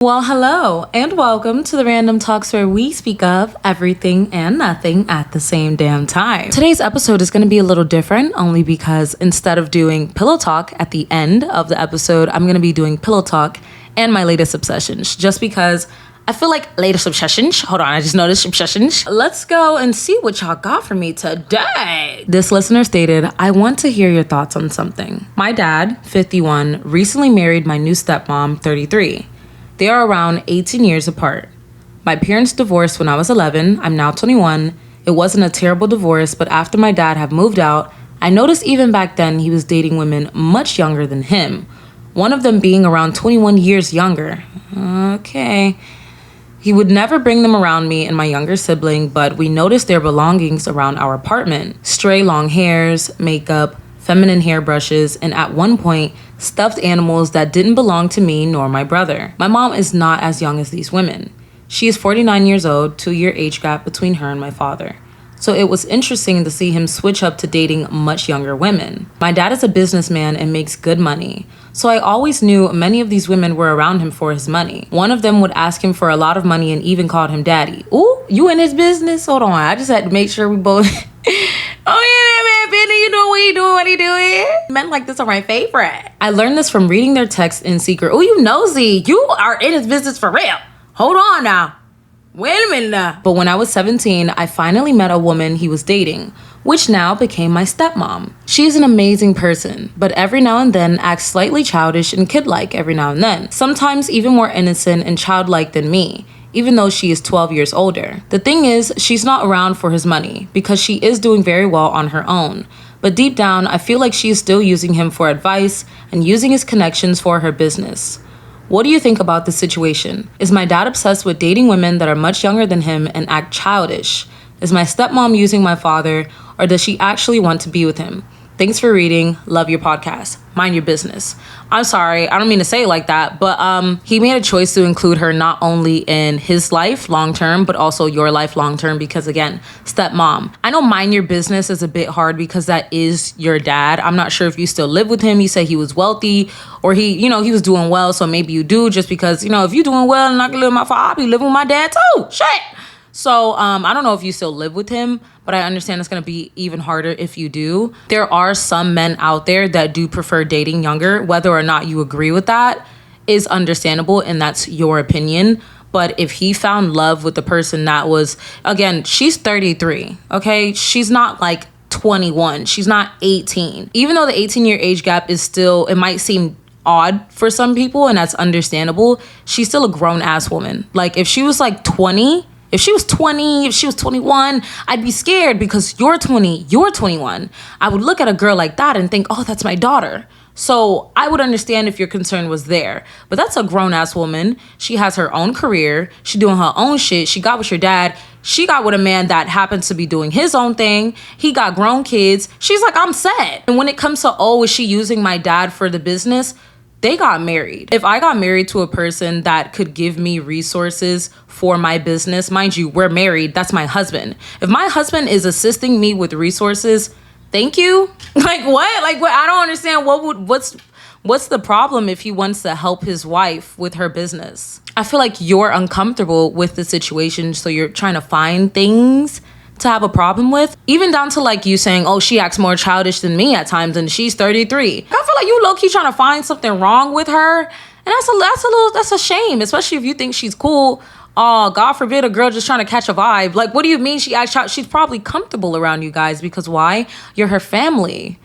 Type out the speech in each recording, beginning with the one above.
Well, hello and welcome to the Random Talks where we speak of everything and nothing at the same damn time. Today's episode is going to be a little different only because instead of doing pillow talk at the end of the episode, I'm going to be doing pillow talk and my latest obsessions just because I feel like latest obsessions. Hold on, I just noticed obsessions. Let's go and see what y'all got for me today. This listener stated, I want to hear your thoughts on something. My dad, 51, recently married my new stepmom, 33. They are around 18 years apart. My parents divorced when I was 11. I'm now 21. It wasn't a terrible divorce, but after my dad had moved out, I noticed even back then he was dating women much younger than him. One of them being around 21 years younger. Okay. He would never bring them around me and my younger sibling, but we noticed their belongings around our apartment. Stray long hairs, makeup, feminine hairbrushes, and at one point, stuffed animals that didn't belong to me nor my brother. My mom is not as young as these women. She is 49 years old, 2-year age gap between her and my father. So it was interesting to see him switch up to dating much younger women. My dad is a businessman and makes good money. So I always knew many of these women were around him for his money. One of them would ask him for a lot of money and even called him daddy. Ooh, you in his business? Hold on, I just had to make sure we both... Oh yeah, man, Benny, you know what he doing? Men like this are my favorite. I learned this from reading their texts in secret. Oh, you nosy. You are in his business for real. Hold on now. Wait a minute now. But when I was 17, I finally met a woman he was dating, which now became my stepmom. She is an amazing person, but every now and then acts slightly childish and kid-like every now and then. Sometimes even more innocent and childlike than me, even though she is 12 years older. The thing is, she's not around for his money because she is doing very well on her own. But deep down, I feel like she is still using him for advice and using his connections for her business. What do you think about this situation? Is my dad obsessed with dating women that are much younger than him and act childish? Is my stepmom using my father, or does she actually want to be with him? Thanks for reading. Love your podcast. Mind your business. I'm sorry, I don't mean to say it like that, but he made a choice to include her not only in his life long-term, but also your life long-term because, again, stepmom. I know mind your business is a bit hard because that is your dad. I'm not sure if you still live with him. You say he was wealthy or he was doing well, so maybe you do just because, if you're doing well and I can live with my father, I'll be living with my dad too. Shit. So I don't know if you still live with him, but I understand it's going to be even harder if you do. There are some men out there that do prefer dating younger. Whether or not you agree with that is understandable, and that's your opinion. But if he found love with the person that was, again, she's 33, okay? She's not like 21. She's not 18. Even though the 18-year age gap is still, it might seem odd for some people, and that's understandable, she's still a grown-ass woman. Like, if she was like 20... If she was 20, if she was 21, I'd be scared because you're 20, you're 21. I would look at a girl like that and think, oh, that's my daughter. So I would understand if your concern was there. But that's a grown-ass woman. She has her own career. She doing her own shit. She got with your dad. She got with a man that happens to be doing his own thing. He got grown kids. She's like, I'm set. And when it comes to, oh, is she using my dad for the business? They got married. If I got married to a person that could give me resources for my business, mind you, we're married, that's my husband. If my husband is assisting me with resources, thank you. Like what? Like what? I don't understand what's the problem if he wants to help his wife with her business? I feel like you're uncomfortable with the situation, so you're trying to find things to have a problem with, even down to like you saying, oh, she acts more childish than me at times and she's 33. I feel like you low-key trying to find something wrong with her, and that's a shame, especially if you think she's cool. Oh, God forbid a girl just trying to catch a vibe. Like, what do you mean she acts childish? She's probably comfortable around you guys because why? You're her family,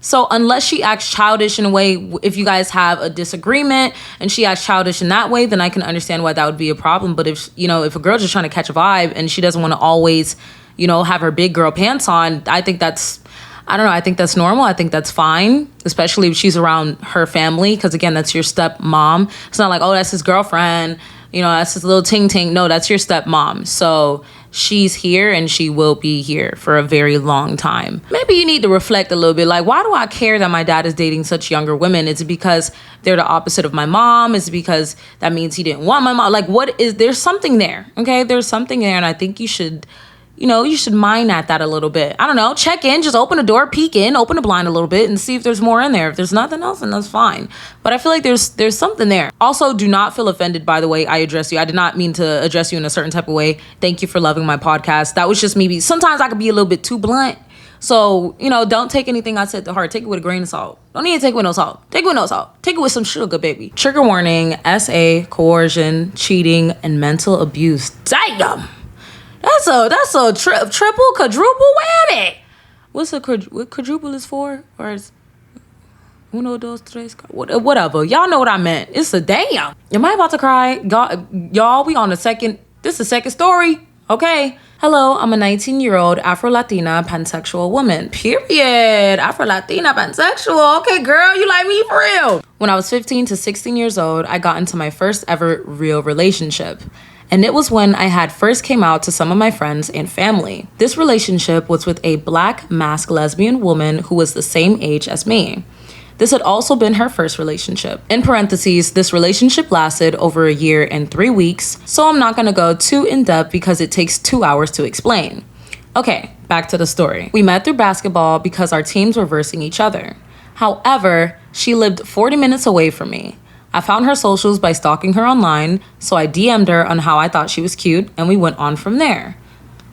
So unless she acts childish in a way, if you guys have a disagreement and she acts childish in that way, then I can understand why that would be a problem. But if a girl's just trying to catch a vibe and she doesn't want to always, have her big girl pants on, I think that's normal. I think that's fine, especially if she's around her family. Because again, that's your stepmom. It's not like, oh, that's his girlfriend. That's his little ting-ting. No, that's your stepmom. So she's here and she will be here for a very long time. Maybe you need to reflect a little bit. Like, why do I care that my dad is dating such younger women? Is it because they're the opposite of my mom? Is it because that means he didn't want my mom? Like, there's something there, okay? There's something there, and I think you should, you should mine at that a little bit. I don't know, check in, just open the door, peek in, open the blind a little bit and see if there's more in there. If there's nothing else, then that's fine. But I feel like there's something there. Also, do not feel offended by the way I address you. I did not mean to address you in a certain type of way. Thank you for loving my podcast. That was just me. Sometimes I could be a little bit too blunt. So, don't take anything I said to heart. Take it with a grain of salt. Don't need to take it with no salt. Take it with no salt. Take it with some sugar, baby. Trigger warning, SA, coercion, cheating, and mental abuse. Damn! That's a triple, quadruple whammy. What's what quadruple is for? Or is uno, dos, tres, whatever. Y'all know what I meant. It's a damn. Am I about to cry? Y'all, we on the second, this is the second story. Okay. Hello, I'm a 19-year-old Afro-Latina pansexual woman. Period. Afro-Latina pansexual. Okay, girl, you like me for real. When I was 15 to 16 years old, I got into my first ever real relationship. And it was when I had first came out to some of my friends and family. This relationship was with a black masked lesbian woman who was the same age as me. This had also been her first relationship. In parentheses, this relationship lasted over a year and 3 weeks, so I'm not gonna go too in-depth because it takes 2 hours to explain. Okay, back to the story. We met through basketball because our teams were versing each other. However, she lived 40 minutes away from me. I found her socials by stalking her online, so I DM'd her on how I thought she was cute, and we went on from there.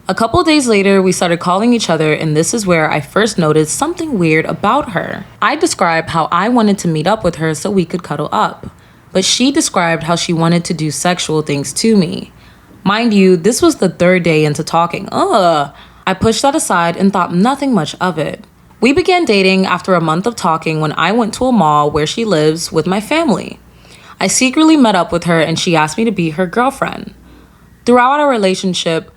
A couple days later, we started calling each other, and this is where I first noticed something weird about her. I described how I wanted to meet up with her so we could cuddle up, but she described how she wanted to do sexual things to me. Mind you, this was the third day into talking. I pushed that aside and thought nothing much of it. We began dating after a month of talking when I went to a mall where she lives with my family. I secretly met up with her and she asked me to be her girlfriend. Throughout our relationship,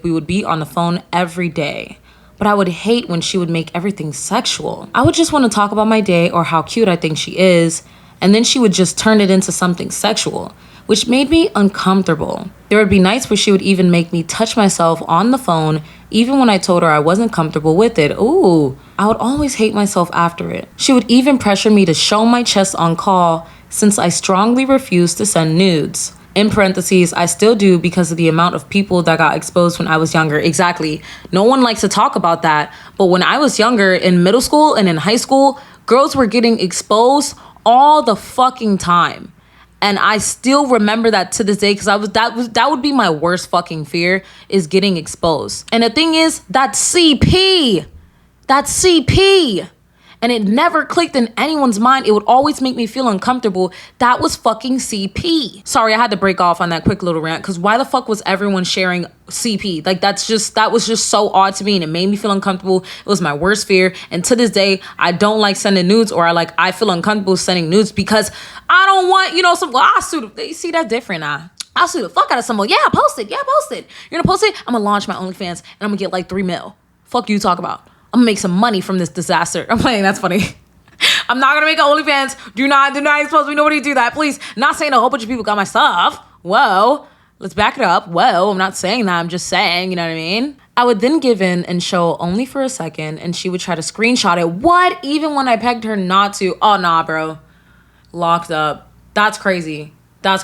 we would be on the phone every day. But I would hate when she would make everything sexual. I would just want to talk about my day or how cute I think she is, and then she would just turn it into something sexual, which made me uncomfortable. There would be nights where she would even make me touch myself on the phone, even when I told her I wasn't comfortable with it. Ooh, I would always hate myself after it. She would even pressure me to show my chest on call since I strongly refused to send nudes. In parentheses, I still do because of the amount of people that got exposed when I was younger. Exactly. No one likes to talk about that. But when I was younger, in middle school and in high school, girls were getting exposed all the fucking time. And I still remember that to this day because that would be my worst fucking fear, is getting exposed. And the thing is, that's CP. That's CP. And it never clicked in anyone's mind. It would always make me feel uncomfortable. That was fucking CP. Sorry, I had to break off on that quick little rant because why the fuck was everyone sharing CP? Like that was just so odd to me and it made me feel uncomfortable. It was my worst fear. And to this day, I don't like sending nudes, or I feel uncomfortable sending nudes because I don't want, you see that's different now. I'll sue the fuck out of someone. Yeah, post it. You're gonna post it? I'm gonna launch my OnlyFans and I'm gonna get like 3 mil. Fuck you talk about. I'm gonna make some money from this disaster. I'm playing, that's funny. I'm not gonna make an OnlyFans. Do not expose me. Nobody do that, please. Not saying a whole bunch of people got my stuff. Whoa, let's back it up. Whoa, I'm not saying that. I'm just saying, you know what I mean? I would then give in and show only for a second, and she would try to screenshot it. What? Even when I begged her not to. Oh, nah, bro. Locked up. That's crazy. I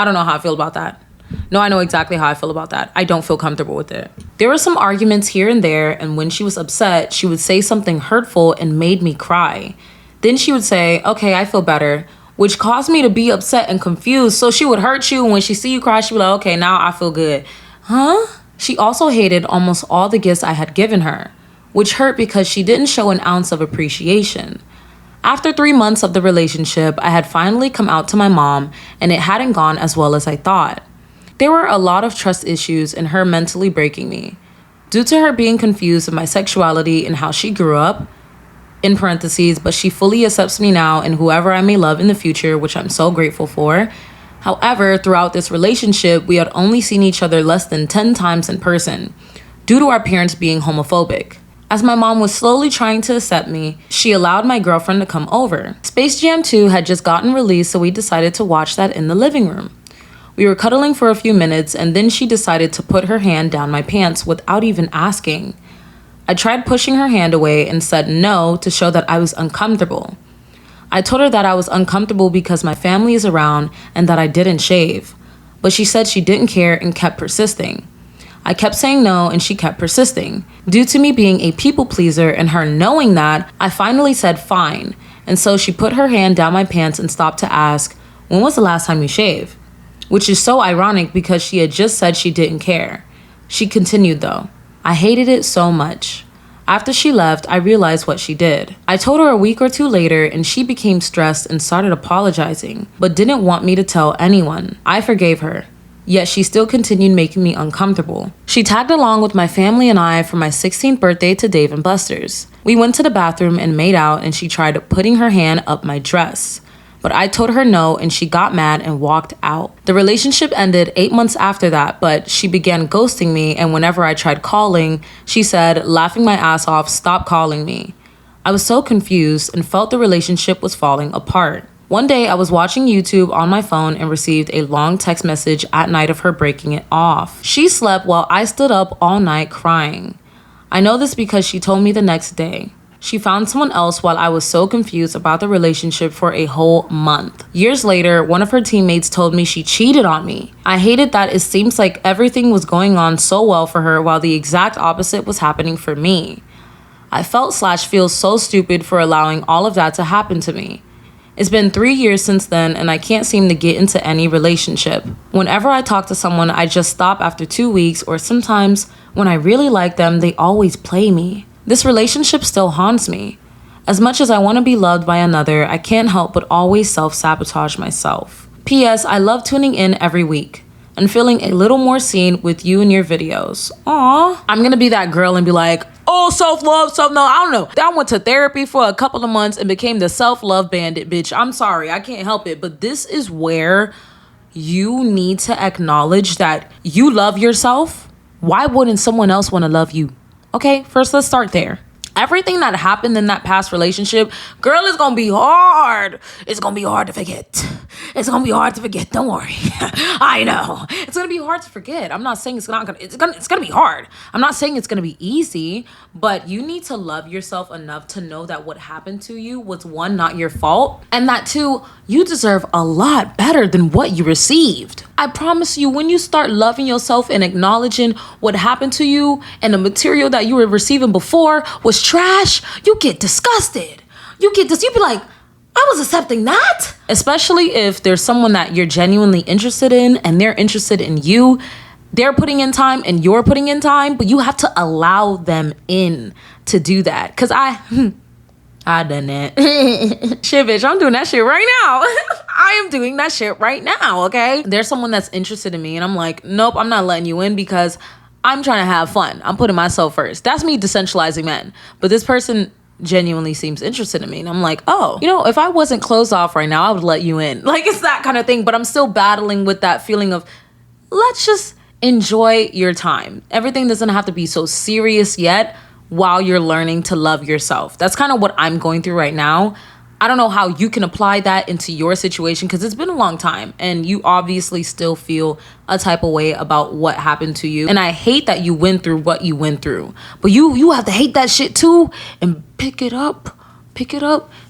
don't know how I feel about that. No, I know exactly how I feel about that. I don't feel comfortable with it. There were some arguments here and there, and when she was upset, she would say something hurtful and made me cry. Then she would say, okay, I feel better, which caused me to be upset and confused. So she would hurt you, and when she see you cry, she would be like, okay, now I feel good. Huh? She also hated almost all the gifts I had given her, which hurt because she didn't show an ounce of appreciation. After 3 months of the relationship, I had finally come out to my mom, and it hadn't gone as well as I thought. There were a lot of trust issues and her mentally breaking me. Due to her being confused with my sexuality and how she grew up, in parentheses, but she fully accepts me now and whoever I may love in the future, which I'm so grateful for. However, throughout this relationship, we had only seen each other less than 10 times in person, due to our parents being homophobic. As my mom was slowly trying to accept me, she allowed my girlfriend to come over. Space Jam 2 had just gotten released, so we decided to watch that in the living room. We were cuddling for a few minutes, and then she decided to put her hand down my pants without even asking. I tried pushing her hand away and said no to show that I was uncomfortable. I told her that I was uncomfortable because my family is around and that I didn't shave, but she said she didn't care and kept persisting. I kept saying no and she kept persisting. Due to me being a people pleaser and her knowing that, I finally said fine. And so she put her hand down my pants and stopped to ask, when was the last time you shaved? Which is so ironic because she had just said she didn't care. She continued though. I hated it so much. After she left, I realized what she did. I told her a week or two later and she became stressed and started apologizing, but didn't want me to tell anyone. I forgave her. Yet she still continued making me uncomfortable. She tagged along with my family and I for my 16th birthday to Dave & Buster's. We went to the bathroom and made out and she tried putting her hand up my dress. But I told her no and she got mad and walked out. The relationship ended 8 months after that, but she began ghosting me and whenever I tried calling, she said, laughing my ass off, stop calling me. I was so confused and felt the relationship was falling apart. One day I was watching YouTube on my phone and received a long text message at night of her breaking it off. She slept while I stood up all night crying. I know this because she told me the next day. She found someone else while I was so confused about the relationship for a whole month. Years later, one of her teammates told me she cheated on me. I hated that it seems like everything was going on so well for her while the exact opposite was happening for me. I feel so stupid for allowing all of that to happen to me. It's been 3 years since then and I can't seem to get into any relationship. Whenever I talk to someone, I just stop after 2 weeks, or sometimes when I really like them, they always play me. This relationship still haunts me. As much as I want to be loved by another, I can't help but always self-sabotage myself. P.S. I love tuning in every week and feeling a little more seen with you and your videos. Aw. I'm gonna be that girl and be like, oh, self-love, no, I don't know. I went to therapy for a couple of months and became the self-love bandit, bitch. I'm sorry, I can't help it. But this is where you need to acknowledge that you love yourself. Why wouldn't someone else want to love you? Okay, first let's start there. Everything that happened in that past relationship, girl, it's gonna be hard. It's gonna be hard to forget. It's gonna be hard to forget. Don't worry. I know. It's gonna be hard to forget. I'm not saying it's gonna be hard. I'm not saying it's gonna be easy, but you need to love yourself enough to know that what happened to you was, one, not your fault, and that two, you deserve a lot better than what you received. I promise you, when you start loving yourself and acknowledging what happened to you and the material that you were receiving before was trash, you get disgusted. You be like, I was accepting that. Especially if there's someone that you're genuinely interested in and they're interested in you. They're putting in time and you're putting in time, but you have to allow them in to do that. Cause I done that. Shit, bitch, I'm doing that shit right now. I am doing that shit right now, okay? There's someone that's interested in me and I'm like, nope, I'm not letting you in because I'm trying to have fun. I'm putting myself first. That's me decentralizing men. But this person genuinely seems interested in me. And I'm like, oh, if I wasn't closed off right now, I would let you in. Like, it's that kind of thing. But I'm still battling with that feeling of, let's just enjoy your time. Everything doesn't have to be so serious yet while you're learning to love yourself. That's kind of what I'm going through right now. I don't know how you can apply that into your situation because it's been a long time and you obviously still feel a type of way about what happened to you. And I hate that you went through what you went through. But you have to hate that shit too and pick it up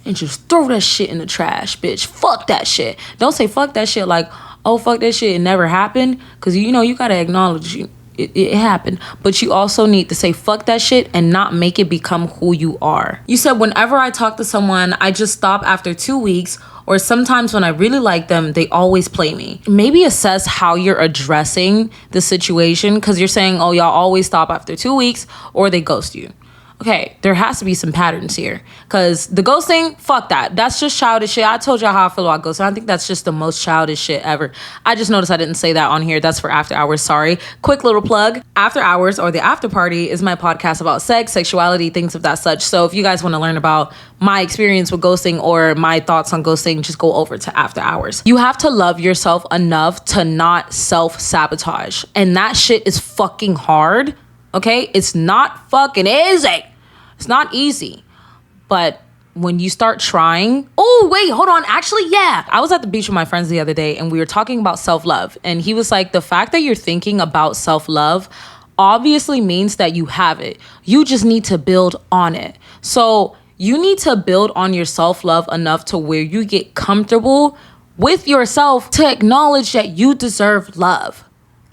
and just throw that shit in the trash, bitch. Fuck that shit. Don't say fuck that shit like, oh, fuck that shit, it never happened. Because you got to acknowledge it happened, but you also need to say fuck that shit and not make it become who you are. You said whenever I talk to someone, I just stop after 2 weeks, or sometimes when I really like them, they always play me. Maybe assess how you're addressing the situation, because you're saying, oh, y'all always stop after 2 weeks, or they ghost you. Okay, there has to be some patterns here, because the ghosting, fuck that. That's just childish shit. I told y'all how I feel about ghosting. I think that's just the most childish shit ever. I just noticed I didn't say that on here. That's for After Hours, sorry. Quick little plug. After Hours, or the After Party, is my podcast about sex, sexuality, things of that such. So if you guys want to learn about my experience with ghosting or my thoughts on ghosting, just go over to After Hours. You have to love yourself enough to not self-sabotage. And that shit is fucking hard. Okay? It's not fucking easy. It's not easy. But when you start trying... Oh, wait, hold on. Actually, yeah. I was at the beach with my friends the other day and we were talking about self-love. And he was like, the fact that you're thinking about self-love obviously means that you have it. You just need to build on it. So you need to build on your self-love enough to where you get comfortable with yourself to acknowledge that you deserve love.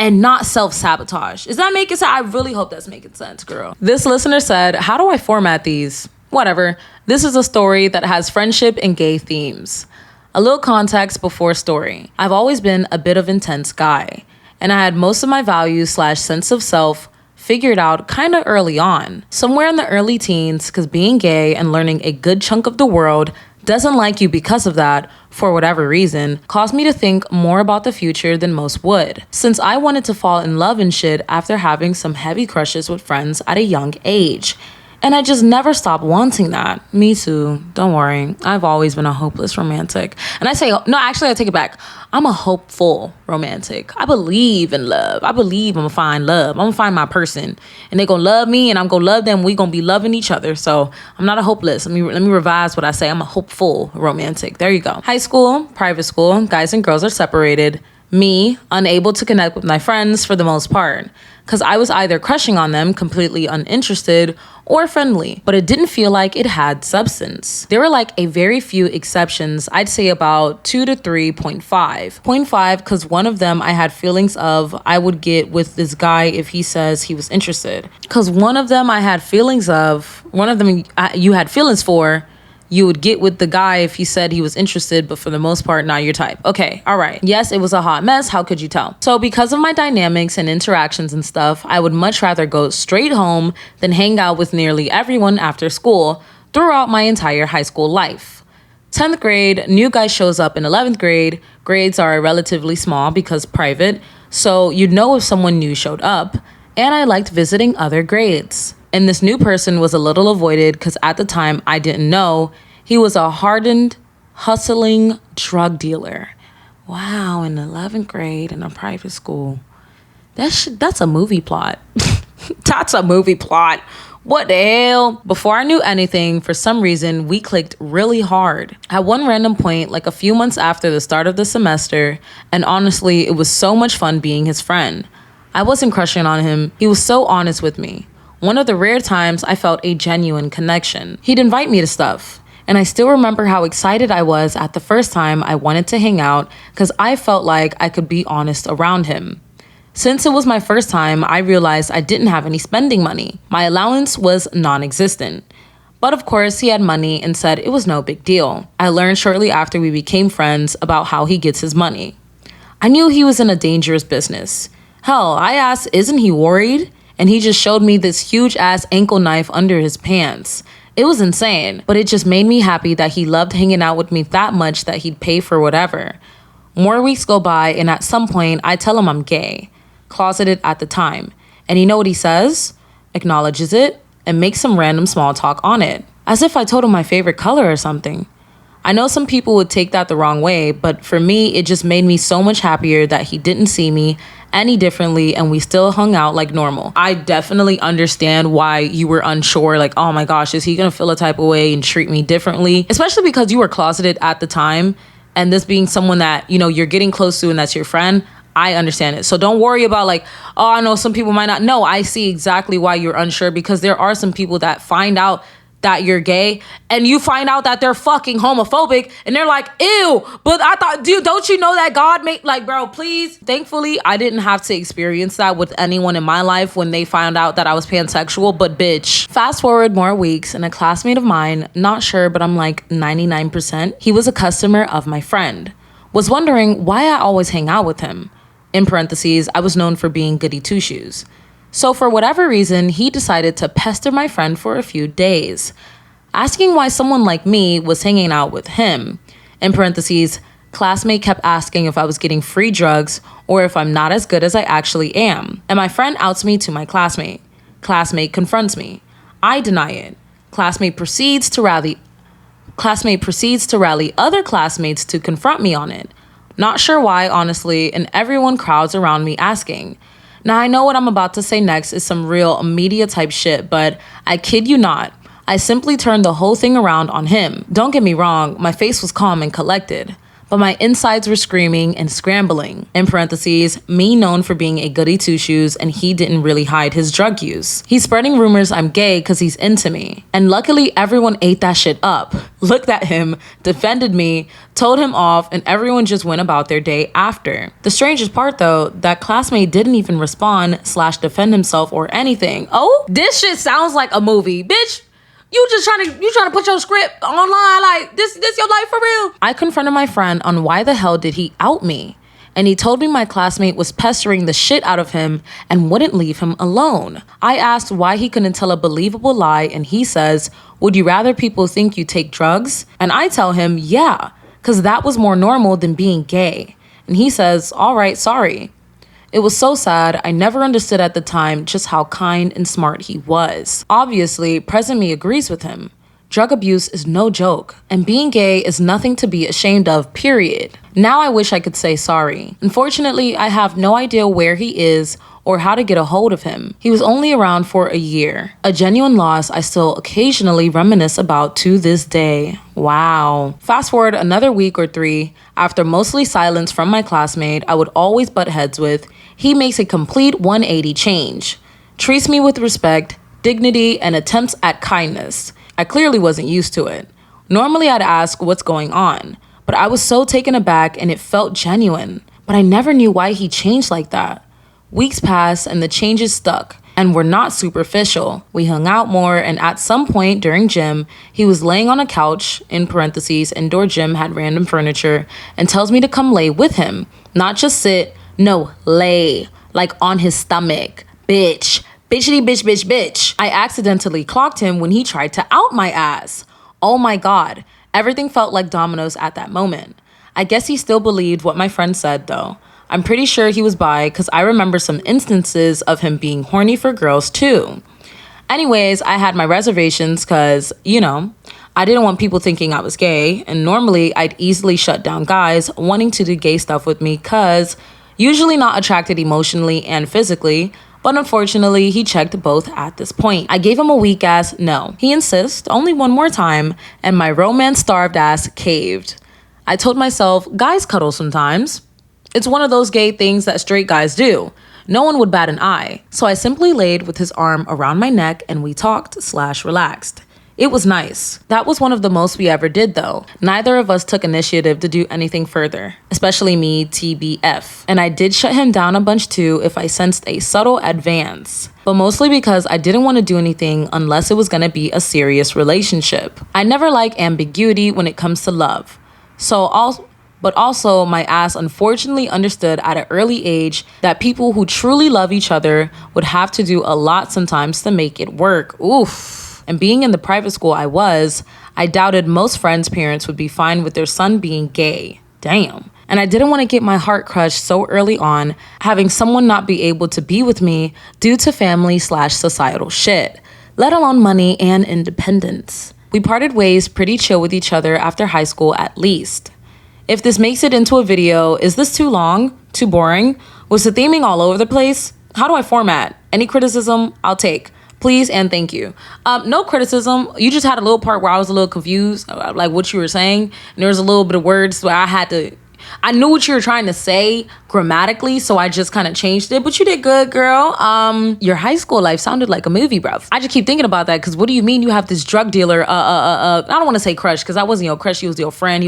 and not self-sabotage. Is that making sense? I really hope that's making sense, girl. This listener said, how do I format these? Whatever. This is a story that has friendship and gay themes. A little context before story. I've always been a bit of intense guy, and I had most of my values / sense of self figured out kind of early on. Somewhere in the early teens, because being gay and learning a good chunk of the world doesn't like you because of that, for whatever reason, caused me to think more about the future than most would. Since I wanted to fall in love and shit after having some heavy crushes with friends at a young age. And I just never stopped wanting that. Me too. Don't worry. I've always been a hopeless romantic. And I say, no, actually, I take it back. I'm a hopeful romantic. I believe in love. I believe I'm gonna find love. I'm gonna find my person. And they gonna love me and I'm gonna love them. We gonna be loving each other. So I'm not a hopeless. Let me revise what I say. I'm a hopeful romantic. There you go. High school, private school, guys and girls are separated. Me, unable to connect with my friends for the most part, because I was either crushing on them, completely uninterested, or friendly, but it didn't feel like it had substance. There were like a very few exceptions, I'd say about 2 to 3.5. 0.5, because one of them I had feelings of, I would get with this guy if he says he was interested. Because one of them I had feelings of, one of them you had feelings for, you would get with the guy if he said he was interested, but for the most part, not your type. Okay, all right. Yes, it was a hot mess. How could you tell? So because of my dynamics and interactions and stuff, I would much rather go straight home than hang out with nearly everyone after school throughout my entire high school life. 10th grade, new guy shows up in 11th grade. Grades are relatively small because private, so you'd know if someone new showed up. And I liked visiting other grades. And this new person was a little avoided because at the time I didn't know he was a hardened, hustling drug dealer. Wow, in 11th grade in a private school. That's a movie plot. That's a movie plot. What the hell? Before I knew anything, for some reason, we clicked really hard. At one random point, like a few months after the start of the semester, and honestly, it was so much fun being his friend. I wasn't crushing on him. He was so honest with me. One of the rare times I felt a genuine connection. He'd invite me to stuff, and I still remember how excited I was at the first time I wanted to hang out because I felt like I could be honest around him. Since it was my first time, I realized I didn't have any spending money. My allowance was non-existent. But of course, he had money and said it was no big deal. I learned shortly after we became friends about how he gets his money. I knew he was in a dangerous business. Hell, I asked, isn't he worried? And he just showed me this huge ass ankle knife under his pants. It was insane, but it just made me happy that he loved hanging out with me that much that he'd pay for whatever. More weeks go by, and at some point, I tell him I'm gay, closeted at the time. And you know what he says? Acknowledges it and makes some random small talk on it, as if I told him my favorite color or something. I know some people would take that the wrong way, but for me, it just made me so much happier that he didn't see me any differently and we still hung out like normal. I definitely understand why you were unsure, like, oh my gosh, is he gonna feel a type of way and treat me differently? Especially because you were closeted at the time, and this being someone that, you know, you're getting close to and that's your friend. I understand it. So don't worry about like, oh, I know some people might not. No, I see exactly why you're unsure, because there are some people that find out that you're gay and you find out that they're fucking homophobic and they're like, ew, but I thought, dude, don't you know that God made, like, bro, please. Thankfully, I didn't have to experience that with anyone in my life when they found out that I was pansexual, but bitch. Fast forward more weeks and a classmate of mine, not sure, but I'm like 99%, he was a customer of my friend, was wondering why I always hang out with him. In parentheses, I was known for being goody two-shoes. So for whatever reason, he decided to pester my friend for a few days, asking why someone like me was hanging out with him. In parentheses, classmate kept asking if I was getting free drugs or if I'm not as good as I actually am. And my friend outs me to my classmate. Classmate confronts me. I deny it. Classmate proceeds to rally other classmates to confront me on it. Not sure why, honestly, and everyone crowds around me asking. Now, I know what I'm about to say next is some real media type shit, but I kid you not, I simply turned the whole thing around on him. Don't get me wrong, my face was calm and collected, but my insides were screaming and scrambling. In parentheses, me known for being a goody two-shoes, and he didn't really hide his drug use. He's spreading rumors I'm gay because he's into me. And luckily, everyone ate that shit up. Looked at him, defended me, told him off, and everyone just went about their day after. The strangest part though, that classmate didn't even respond/defend himself or anything. Oh, this shit sounds like a movie, bitch. You trying to put your script online like this your life for real? I confronted my friend on why the hell did he out me? And he told me my classmate was pestering the shit out of him and wouldn't leave him alone. I asked why he couldn't tell a believable lie, and he says, "Would you rather people think you take drugs?" And I tell him, yeah, because that was more normal than being gay. And he says, all right, sorry. It was so sad. I never understood at the time just how kind and smart he was. Obviously, present me agrees with him. Drug abuse is no joke, and being gay is nothing to be ashamed of, period. Now I wish I could say sorry. Unfortunately, I have no idea where he is or how to get a hold of him. He was only around for a year. A genuine loss I still occasionally reminisce about to this day. Wow. Fast forward another week or 3, after mostly silence from my classmate I would always butt heads with, he makes a complete 180 change. Treats me with respect, dignity, and attempts at kindness. I clearly wasn't used to it. Normally I'd ask what's going on, but I was so taken aback and it felt genuine. But I never knew why he changed like that. Weeks passed and the changes stuck and were not superficial. We hung out more, and at some point during gym, he was laying on a couch, in parentheses, indoor gym had random furniture, and tells me to come lay with him. Not just sit, no, lay, like on his stomach. Bitch. Bitchity bitch bitch bitch. I accidentally clocked him when he tried to out my ass. Oh my God. Everything felt like dominoes at that moment. I guess he still believed what my friend said though. I'm pretty sure he was bi because I remember some instances of him being horny for girls too. Anyways, I had my reservations because, I didn't want people thinking I was gay, and normally I'd easily shut down guys wanting to do gay stuff with me because usually not attracted emotionally and physically, but unfortunately he checked both at this point. I gave him a weak ass no. He insists only one more time, and my romance-starved ass caved. I told myself, guys cuddle sometimes. It's one of those gay things that straight guys do. No one would bat an eye. So I simply laid with his arm around my neck and we talked/relaxed. It was nice. That was one of the most we ever did though. Neither of us took initiative to do anything further, especially me, TBF. And I did shut him down a bunch too if I sensed a subtle advance, but mostly because I didn't want to do anything unless it was gonna be a serious relationship. I never like ambiguity when it comes to love. But also my ass unfortunately understood at an early age that people who truly love each other would have to do a lot sometimes to make it work. Oof. And being in the private school I doubted most friends' parents would be fine with their son being gay. Damn. And I didn't want to get my heart crushed so early on, having someone not be able to be with me due to family/societal shit, let alone money and independence. We parted ways pretty chill with each other after high school at least. If this makes it into a video, is this too long? Too boring? Was the theming all over the place? How do I format? Any criticism? I'll take. Please and thank you. No criticism. You just had a little part where I was a little confused, like what you were saying. And there was a little bit of words where I knew what you were trying to say grammatically, so I just kind of changed it. But you did good, girl. Your high school life sounded like a movie, bruv. I just keep thinking about that because what do you mean you have this drug dealer? I don't want to say crush because I wasn't your crush. He was your friend.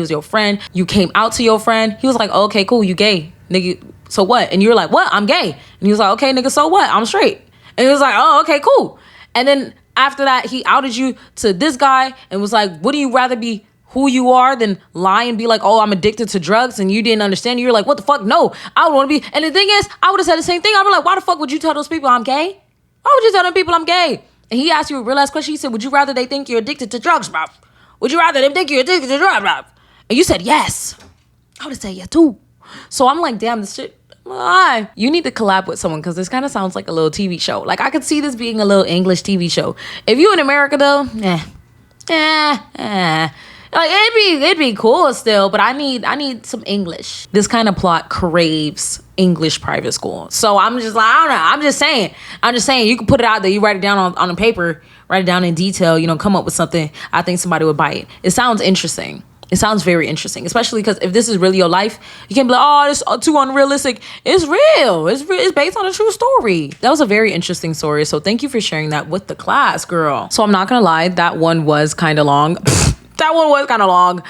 You came out to your friend. He was like, oh, okay, cool, you gay, nigga. So what? And you're like, what? I'm gay. And he was like, okay, nigga, so what? I'm straight. And he was like, oh, okay, cool. And then after that, he outed you to this guy and was like, would you rather be who you are than lie and be like, oh, I'm addicted to drugs, and you didn't understand? You're like, what the fuck? No, I would want to be. And the thing is, I would have said the same thing. I'd be like, why the fuck would you tell those people I'm gay? Why would you tell them people I'm gay? And he asked you a real ass question. He said, would you rather they think you're addicted to drugs, bro? Would you rather them think you're addicted to drugs, bro? And you said yes. I would have said yeah too. So I'm like, damn, this shit. Why? You need to collab with someone because this kind of sounds like a little TV show. Like I could see this being a little English TV show. If you in America though, like it'd be cool still, but I need some English. This kind of plot craves English private school. So I'm just like, I don't know. I'm just saying you can put it out there. You write it down on a paper, write it down in detail, come up with something. I think somebody would buy it. It sounds interesting. It sounds very interesting, especially because if this is really your life, you can't be like, oh, this is too unrealistic. It's real. It's based on a true story. That was a very interesting story. So thank you for sharing that with the class, girl. So I'm not gonna lie, that one was kind of long. That one was kind of long.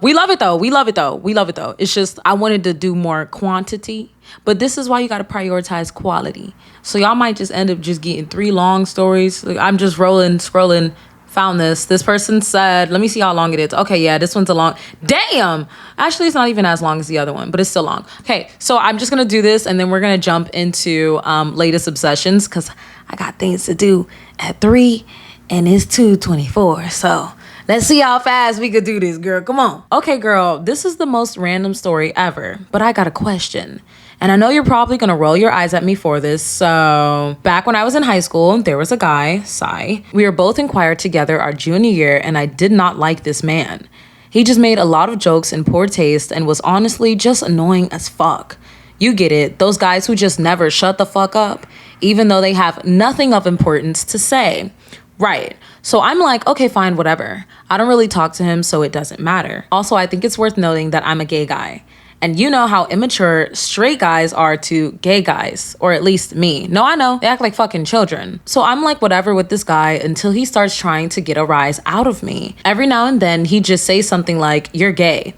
We love it though. It's just I wanted to do more quantity, but this is why you got to prioritize quality. So y'all might just end up just getting 3 long stories. Like, I'm just scrolling, found this person said, let me see how long it is. Okay, yeah, this one's a long, damn, actually it's not even as long as the other one, but it's still long. Okay, so I'm just gonna do this and then we're gonna jump into latest obsessions, because I got things to do at 3 and it's 2:24. So let's see how fast we could do this, girl. Come on. Okay, girl, this is the most random story ever, but I got a question. And I know you're probably gonna roll your eyes at me for this. So back when I was in high school, there was a guy, Sai. We were both in choir together our junior year, and I did not like this man. He just made a lot of jokes in poor taste and was honestly just annoying as fuck. You get it, those guys who just never shut the fuck up, even though they have nothing of importance to say. Right. So I'm like, okay, fine, whatever. I don't really talk to him, so it doesn't matter. Also, I think it's worth noting that I'm a gay guy. And you know how immature straight guys are to gay guys, or at least me. No, I know, they act like fucking children. So I'm like whatever with this guy until he starts trying to get a rise out of me. Every now and then he just says something like, you're gay.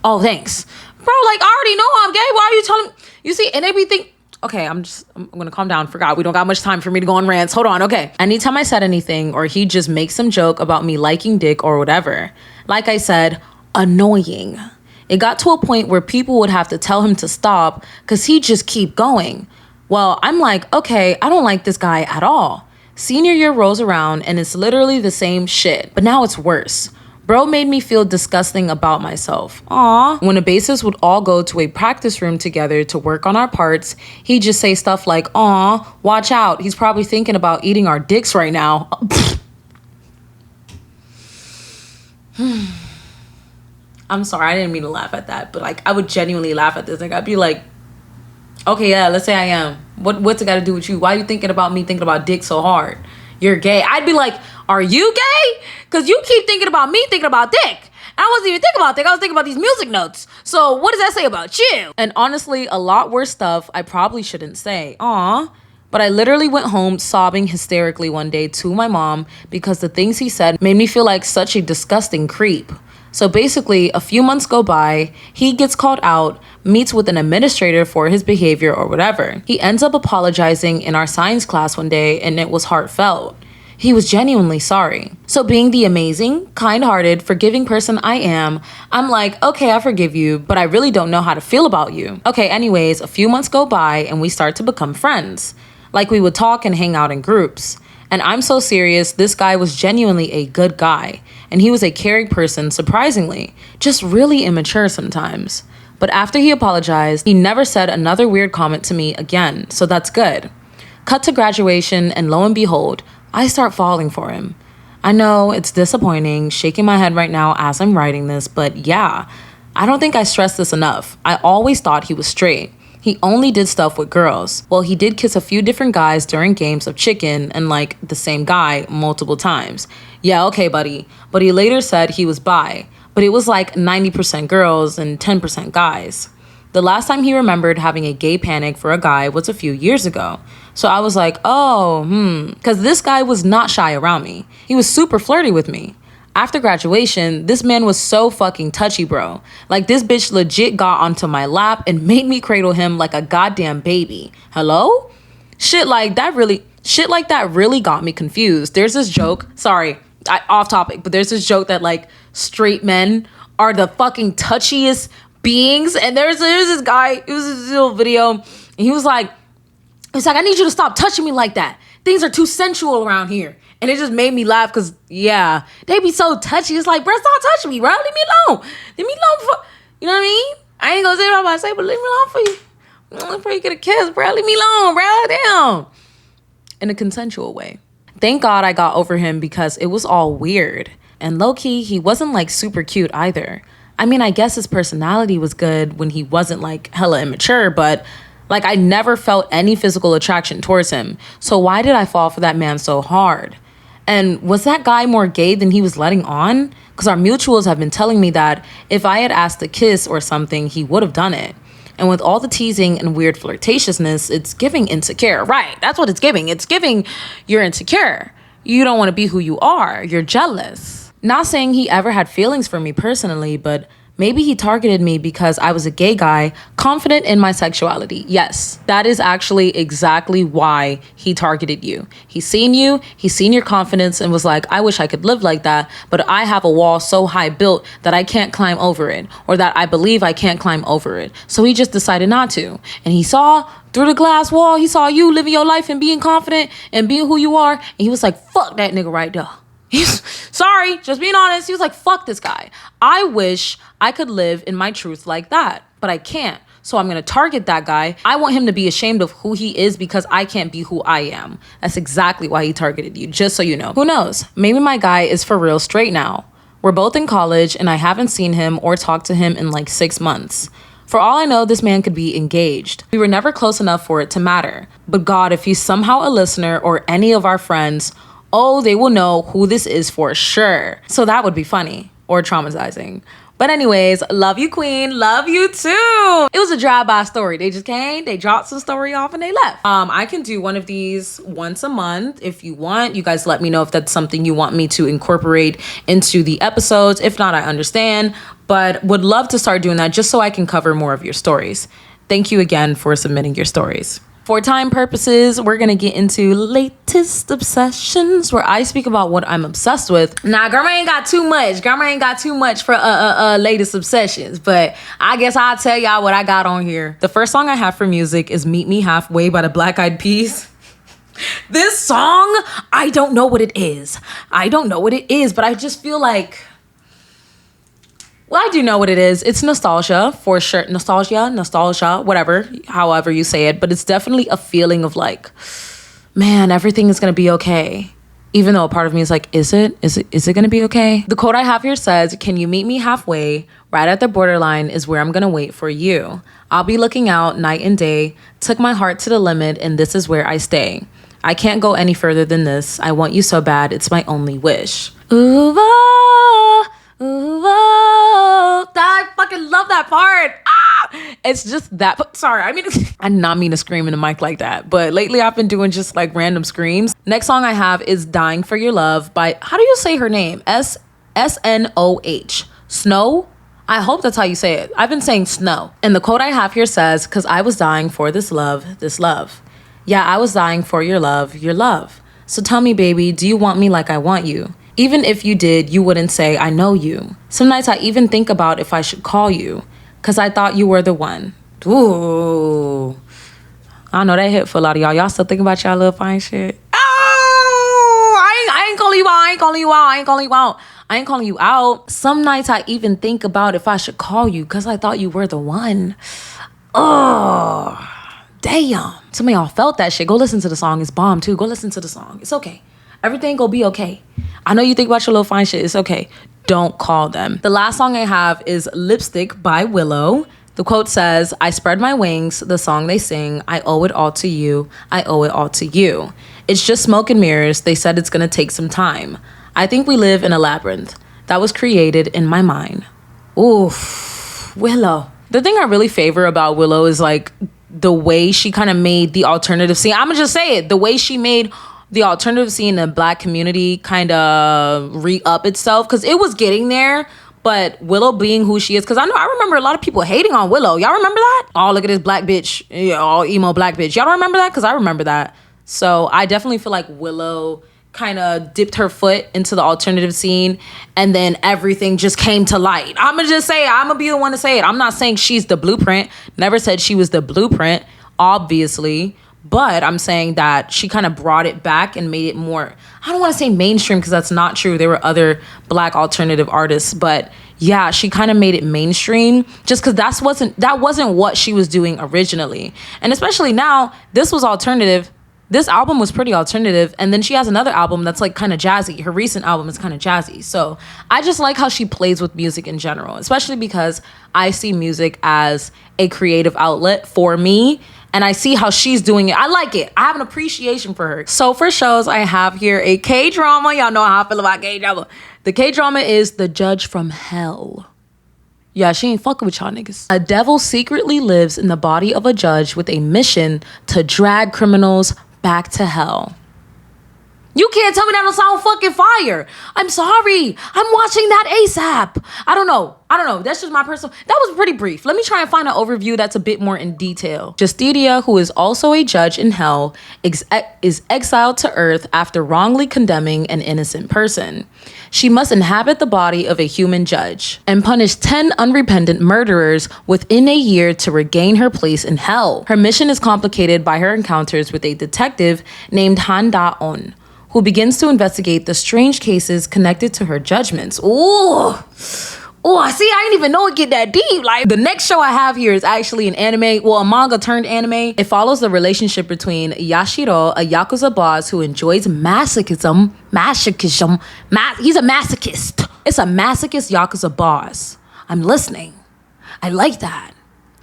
Oh, thanks. Bro, like I already know I'm gay. Why are you telling me? You see, and everything. Okay, I'm gonna calm down. Forgot we don't got much time for me to go on rants. Hold on, okay. Anytime I said anything or he just makes some joke about me liking dick or whatever, like I said, annoying. It got to a point where people would have to tell him to stop because he'd just keep going. Well, I'm like, okay, I don't like this guy at all. Senior year rolls around and it's literally the same shit, but now it's worse. Bro made me feel disgusting about myself. Aw. When a bassist would all go to a practice room together to work on our parts, he'd just say stuff like, aw, watch out, he's probably thinking about eating our dicks right now. I'm sorry, I didn't mean to laugh at that, but like I would genuinely laugh at this. Like I'd be like, okay, yeah, let's say I am. What's it got to do with you? Why are you thinking about me thinking about dick so hard? You're gay. I'd be like, are you gay? Because you keep thinking about me thinking about dick. And I wasn't even thinking about dick. I was thinking about these music notes. So what does that say about you? And honestly, a lot worse stuff I probably shouldn't say. Aw. But I literally went home sobbing hysterically one day to my mom because the things he said made me feel like such a disgusting creep. So basically, a few months go by, he gets called out, meets with an administrator for his behavior or whatever. He ends up apologizing in our science class one day, and it was heartfelt. He was genuinely sorry. So being the amazing, kind-hearted, forgiving person I am, I'm like, okay, I forgive you, but I really don't know how to feel about you. Okay, anyways, a few months go by and we start to become friends. Like we would talk and hang out in groups. And I'm so serious, this guy was genuinely a good guy. And he was a caring person, surprisingly. Just really immature sometimes. But after he apologized, he never said another weird comment to me again, so that's good. Cut to graduation, and lo and behold, I start falling for him. I know it's disappointing, shaking my head right now as I'm writing this, but yeah, I don't think I stressed this enough. I always thought he was straight. He only did stuff with girls. Well, he did kiss a few different guys during games of chicken and like the same guy multiple times. Yeah, okay, buddy. But he later said he was bi, but it was like 90% girls and 10% guys. The last time he remembered having a gay panic for a guy was a few years ago. So I was like, because this guy was not shy around me. He was super flirty with me. After graduation, this man was so fucking touchy, bro. Like this bitch legit got onto my lap and made me cradle him like a goddamn baby. Hello? Shit like that really got me confused. There's this joke, off topic, but there's this joke that like straight men are the fucking touchiest beings. And there's this guy, it was this little video, and he was like, I need you to stop touching me like that. Things are too sensual around here. And it just made me laugh because, yeah, they be so touchy. It's like, bro, stop touching me, bro. Leave me alone. Leave me alone for, you know what I mean? I ain't going to say what I'm about to say, but leave me alone for you. Before you get a kiss, bro. Leave me alone, bro. Damn. In a consensual way. Thank God I got over him because it was all weird. And low-key, he wasn't like super cute either. I mean, I guess his personality was good when he wasn't like hella immature, but like I never felt any physical attraction towards him. So why did I fall for that man so hard? And was that guy more gay than he was letting on? Because our mutuals have been telling me that if I had asked to kiss or something, he would have done it. And with all the teasing and weird flirtatiousness, it's giving insecure. Right, that's what it's giving. It's giving you're insecure. You don't want to be who you are. You're jealous. Not saying he ever had feelings for me personally, but maybe he targeted me because I was a gay guy, confident in my sexuality. Yes, that is actually exactly why he targeted you. He's seen your confidence and was like, I wish I could live like that, but I have a wall so high built that I can't climb over it, or that I believe I can't climb over it. So he just decided not to. And he saw through the glass wall, he saw you living your life and being confident and being who you are. And he was like, fuck that nigga right there. He's sorry, just being honest. He was like, fuck this guy. I wish I could live in my truth like that, but I can't. So I'm going to target that guy. I want him to be ashamed of who he is because I can't be who I am. That's exactly why he targeted you, just so you know. Who knows? Maybe my guy is for real straight now. We're both in college and I haven't seen him or talked to him in like 6 months. For all I know, this man could be engaged. We were never close enough for it to matter. But God, if he's somehow a listener or any of our friends, oh, they will know who this is for sure. So that would be funny or traumatizing. But anyways, love you, queen. Love you too. It was a drive-by story. They just came, they dropped some story off and they left. I can do one of these once a month if you want. You guys let me know if that's something you want me to incorporate into the episodes. If not, I understand, but would love to start doing that just so I can cover more of your stories. Thank you again for submitting your stories. For time purposes, we're going to get into latest obsessions, where I speak about what I'm obsessed with. Nah, grandma ain't got too much. Grandma ain't got too much for latest obsessions, but I guess I'll tell y'all what I got on here. The first song I have for music is Meet Me Halfway by the Black Eyed Peas. This song, I don't know what it is. But I just feel like, well, I do know what it is. It's nostalgia for sure. Nostalgia, whatever, however you say it. But it's definitely a feeling of like, man, everything is going to be okay. Even though a part of me is like, is it going to be okay? The quote I have here says, can you meet me halfway? Right at the borderline is where I'm going to wait for you. I'll be looking out night and day. Took my heart to the limit and this is where I stay. I can't go any further than this. I want you so bad. It's my only wish. Ooh, oh. Ooh, oh, I fucking love that part. It's just that. Sorry, I did not mean to scream in the mic like that. But lately I've been doing just like random screams. Next song I have is Dying for Your Love by, how do you say her name? S-N-O-H. Snow? I hope that's how you say it. I've been saying Snow. And the quote I have here says, cause I was dying for this love. Yeah, I was dying for your love. So tell me, baby, do you want me like I want you? Even if you did, you wouldn't say, I know you. Some nights I even think about if I should call you, because I thought you were the one. Ooh. I know that hit for a lot of y'all. Y'all still thinking about y'all little fine shit? Oh, I ain't calling you out. Some nights I even think about if I should call you, because I thought you were the one. Oh, damn. Some of y'all felt that shit. Go listen to the song. It's bomb too. Go listen to the song. It's okay. Everything gonna be okay. I know you think about your little fine shit. It's okay. Don't call them. The last song I have is Lipstick by Willow. The quote says, I spread my wings, the song they sing, I owe it all to you, I owe it all to you. It's just smoke and mirrors, they said it's gonna take some time. I think we live in a labyrinth that was created in my mind. Oof, Willow. The thing I really favor about Willow is like the way she kind of made the alternative scene. I'm gonna just say it, the way she made the alternative scene in the Black community kind of re-up itself, because it was getting there, but Willow being who she is, because I remember a lot of people hating on Willow. Y'all remember that? Oh, look at this black bitch, all emo black bitch. Y'all don't remember that? Because I remember that. So I definitely feel like Willow kind of dipped her foot into the alternative scene, and then everything just came to light. I'm gonna just say it. I'm gonna be the one to say it. I'm not saying she's the blueprint. Never said she was the blueprint, obviously. But I'm saying that she kind of brought it back and made it more, I don't want to say mainstream because that's not true. There were other Black alternative artists, but yeah, she kind of made it mainstream just because that wasn't what she was doing originally. And especially now, this was alternative. This album was pretty alternative. And then she has another album that's like kind of jazzy. Her recent album is kind of jazzy. So I just like how she plays with music in general, especially because I see music as a creative outlet for me. and I see how she's doing it. I like it. I have an appreciation for her. So for shows, I have here a K-drama. Y'all know how I feel about K-drama. The K-drama is The Judge from Hell. Yeah, she ain't fucking with y'all niggas. A devil secretly lives in the body of a judge with a mission to drag criminals back to hell. You can't tell me that don't sound fucking fire. I'm sorry. I'm watching that ASAP. I don't know. That's just my personal. That was pretty brief. Let me try and find an overview that's a bit more in detail. Justitia, who is also a judge in hell, is exiled to Earth after wrongly condemning an innocent person. She must inhabit the body of a human judge and punish 10 unrepentant murderers within a year to regain her place in hell. Her mission is complicated by her encounters with a detective named Han Da-on, who begins to investigate the strange cases connected to her judgments. I see, I didn't even know it get that deep. Like, the next show I have here is actually an anime, well, a manga turned anime. It follows the relationship between Yashiro, a Yakuza boss who enjoys masochism. He's a masochist. It's a masochist Yakuza boss. I'm listening. I like that.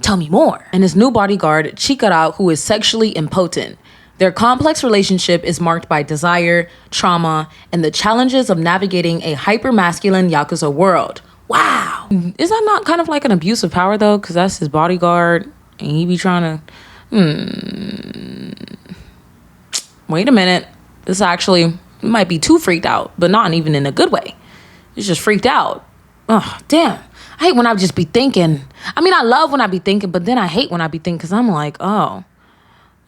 Tell me more. And his new bodyguard, Chikara, who is sexually impotent. Their complex relationship is marked by desire, trauma, and the challenges of navigating a hyper-masculine Yakuza world. Wow. Is that not kind of like an abuse of power, though? Because that's his bodyguard, and he be trying to... Wait a minute. This actually might be too freaked out, but not even in a good way. It's just freaked out. Oh, damn. I hate when I just be thinking. I mean, I love when I be thinking, but then I hate when I be thinking, because I'm like, oh...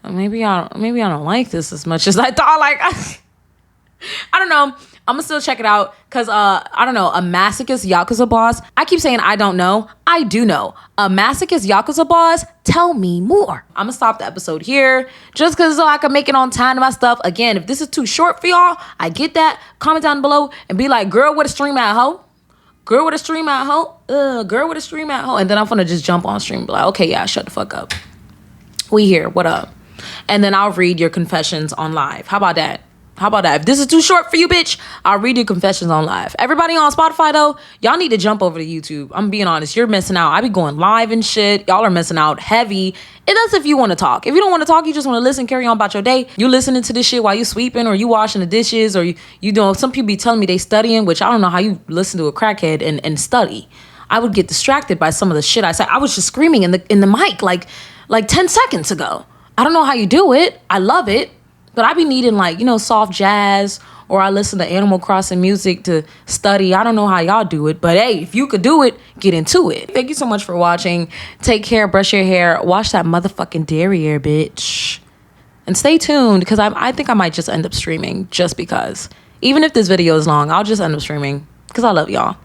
Maybe I don't like this as much as I thought. Like, I don't know. I'm gonna still check it out because I don't know. A masochist Yakuza boss. I keep saying I don't know. I do know. A masochist Yakuza boss. Tell me more. I'm gonna stop the episode here just because so I can make it on time to my stuff. Again, if this is too short for y'all, I get that. Comment down below and be like, girl, with a stream at hoe. Girl with a stream at hoe. Girl with a stream at hoe. And then I'm gonna just jump on stream and be like, okay, yeah, shut the fuck up. We here. What up? And then I'll read your confessions on live. How about that? If this is too short for you, bitch, I'll read your confessions on live. Everybody on Spotify, though, y'all need to jump over to YouTube. I'm being honest. You're missing out. I be going live and shit. Y'all are missing out heavy. And that's if you want to talk. If you don't want to talk, you just want to listen, carry on about your day. You listening to this shit while you sweeping or you washing the dishes or you doing. Some people be telling me they studying, which I don't know how you listen to a crackhead and study. I would get distracted by some of the shit I said. I was just screaming in the mic like 10 seconds ago. I don't know how you do it. I love it. But I be needing soft jazz or I listen to Animal Crossing music to study. I don't know how y'all do it. But hey, if you could do it, get into it. Thank you so much for watching. Take care. Brush your hair. Wash that motherfucking derriere, bitch. And stay tuned because I think I might just end up streaming just because. Even if this video is long, I'll just end up streaming because I love y'all.